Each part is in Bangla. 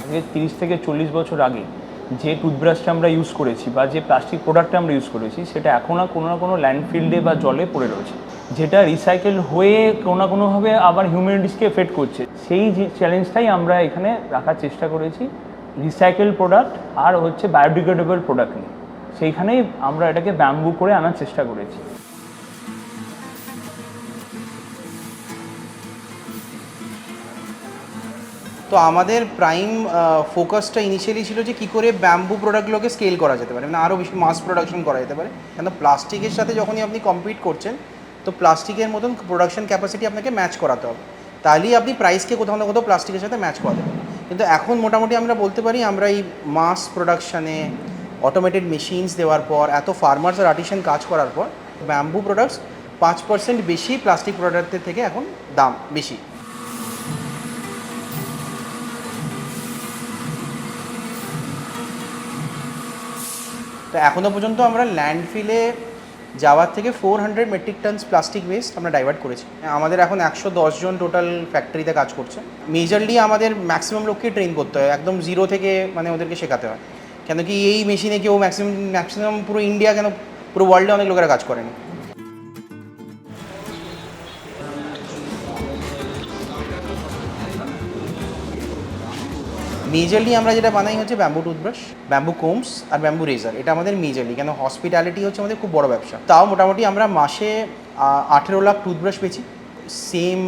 আজকে 30 থেকে 40 বছর আগে যে টুথব্রাশটা আমরা ইউজ করেছি বা যে প্লাস্টিক প্রোডাক্টটা আমরা ইউজ করেছি সেটা এখন না কোনো ল্যান্ডফিল্ডে বা জলে পড়ে রয়েছে, যেটা রিসাইকেল হয়ে কোনো না কোনোভাবে আবার হিউম্যানিটিসকে এফেক্ট করছে। সেই যে চ্যালেঞ্জটাই আমরা এখানে রাখার চেষ্টা করেছি, রিসাইকেল প্রোডাক্ট আর হচ্ছে বায়োডিগ্রেডেবল প্রোডাক্ট নিয়ে। সেইখানেই আমরা এটাকে ব্যাম্বু করে আনার চেষ্টা করেছি। তো আমাদের প্রাইম ফোকাসটা ইনিশিয়ালি ছিল যে কী করে ব্যাম্বু প্রোডাক্টগুলোকে স্কেল করা যেতে পারে, মানে আরও বেশি মাস প্রোডাকশন করা যেতে পারে। কেন প্লাস্টিকের সাথে যখনই আপনি কম্পিট করছেন তো প্লাস্টিকের মতন প্রোডাকশন ক্যাপাসিটি আপনাকে ম্যাচ করাতে হবে, তাহলেই আপনি প্রাইসকে কোথাও না কোথাও প্লাস্টিকের সাথে ম্যাচ করাতে হবে। কিন্তু এখন মোটামুটি আমরা বলতে পারি আমরা এই মাস প্রোডাকশানে অটোমেটেড মেশিনস দেওয়ার পর, এত ফার্মার্স আর আর্টিসান কাজ করার পর ব্যাম্বু প্রোডাক্টস 5% বেশি প্লাস্টিক প্রোডাক্টের থেকে এখন দাম বেশি। তো এখনও পর্যন্ত আমরা ল্যান্ডফিলে যাওয়ার থেকে 400 মেট্রিক টনস প্লাস্টিক ওয়েস্ট আমরা ডাইভার্ট করেছি। আমাদের এখন 110 জন টোটাল ফ্যাক্টরিতে কাজ করছে। মেজরলি আমাদের ম্যাক্সিমাম লোককে ট্রেন করতে হয়, একদম জিরো থেকে মানে ওদেরকে শেখাতে হয়। কেন কি এই মেশিনে কেউ ম্যাক্সিমাম পুরো ইন্ডিয়া কেন পুরো ওয়ার্ল্ডে অনেক লোকেরা কাজ করেনি। মেজরলি আমরা যেটা বানাই হচ্ছে ব্যাম্বু টুথব্রাশ, ব্যাম্বু কোমস আর ব্যাম্বু রেজার। এটা আমাদের মেজরলি, কেন হসপিটালিটি হচ্ছে আমাদের খুব বড় ব্যবসা। তাও মোটামুটি আমরা মাসে 18 লাখ টুথব্রাশ বেচি, সেম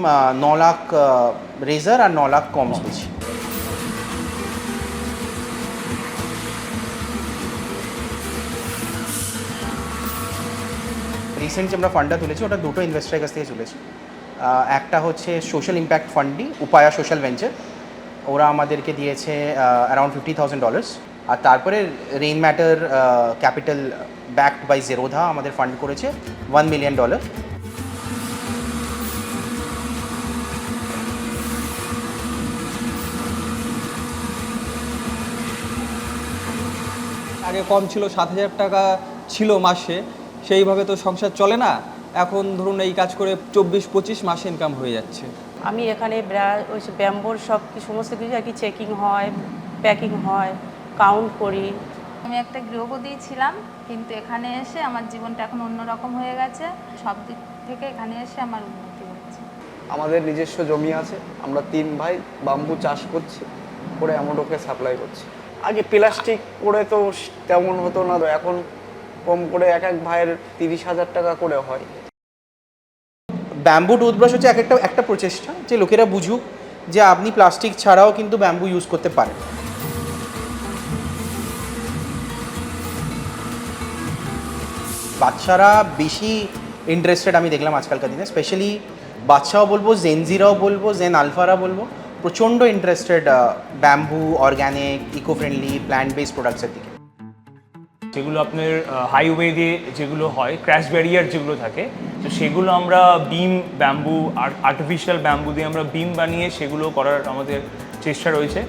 9 লাখ রেজার আর 9 লাখ কমস বেচি। রিসেন্টলি আমরা ফান্ডটা তুলেছি, ওটা দুটো ইনভেস্টারের কাছ থেকে চলেছে। একটা হচ্ছে সোশ্যাল ইম্প্যাক্ট ফান্ডই, উপায়া সোশ্যাল ভেঞ্চার, ওরা আমাদেরকে দিয়েছে অ্যারাউন্ড $50,000। আর তারপরে Rainmatter capital backed by Zerodha আমাদের ফান্ড করেছে $1 মিলিয়ন। আগে কম ছিল, 7,000 টাকা ছিল মাসে, সেইভাবে তো সংসার চলে না। এখন ধরুন এই কাজ করে 24-25 মাসে ইনকাম হয়ে যাচ্ছে। আমি এখানে ওই ব্যাম্বোর সব সমস্ত কিছু আর কি চেকিং হয়, প্যাকিং হয়, কাউন্ট করি। আমি একটা গৃহবধূ ছিলাম, কিন্তু এখানে এসে আমার জীবনটা এখন অন্যরকম হয়ে গেছে। সব দিক থেকে এখানে এসে আমার উন্নতি হচ্ছে। আমাদের নিজস্ব জমি আছে, আমরা 3 ভাই বাম্বু চাষ করছি, করে অ্যামাডোকে সাপ্লাই করছি। আগে প্লাস্টিক করে তো তেমন হতো না, তো এখন কম করে এক ভাইয়ের 30,000 টাকা করে হয়। ব্যাম্বু টুথব্রাশ হচ্ছে একটা প্রচেষ্টা যে লোকেরা বুঝুক যে আপনি প্লাস্টিক ছাড়াও কিন্তু ব্যাম্বু ইউজ করতে পারেন। বাচ্চারা বেশি ইন্টারেস্টেড আমি দেখলাম আজকালকার দিনে, স্পেশালি বাচ্চাও বলবো, জেনজিরাও বলবো, জেন আলফারা বলবো, প্রচণ্ড interested bamboo, organic, eco friendly, plant based প্রোডাক্টসের দিকে। যেগুলো আপনার হাইওয়ে দিয়ে যেগুলো হয়, ক্র্যাশ ব্যারিয়ার যেগুলো থাকে, তো সেগুলো আমরা বিম ব্যাম্বু আর আর্টিফিশিয়াল ব্যাম্বু দিয়ে আমরা বিম বানিয়ে সেগুলো করার আমাদের চেষ্টা রয়েছে।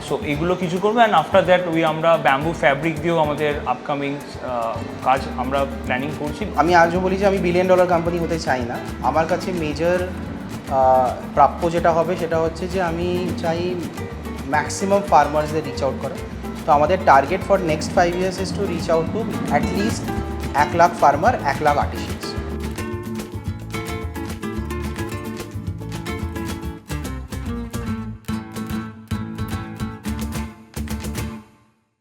সো এগুলো কিছু করবো, অ্যান্ড আফটার দ্যাট আমরা ব্যাম্বু ফ্যাব্রিক দিয়েও আমাদের আপকামিং কাজ আমরা প্ল্যানিং করছি। আমি আজও বলি যে আমি $1 বিলিয়ন কোম্পানি হতে চাই না। আমার কাছে মেজর প্রাপ্য যেটা হবে সেটা হচ্ছে যে আমি চাই ম্যাক্সিমাম ফার্মার্সদের রিচ আউট করা। তো আমাদের target for next 5 years is to reach out to at least 1 lakh farmer, 1 lakh artisan.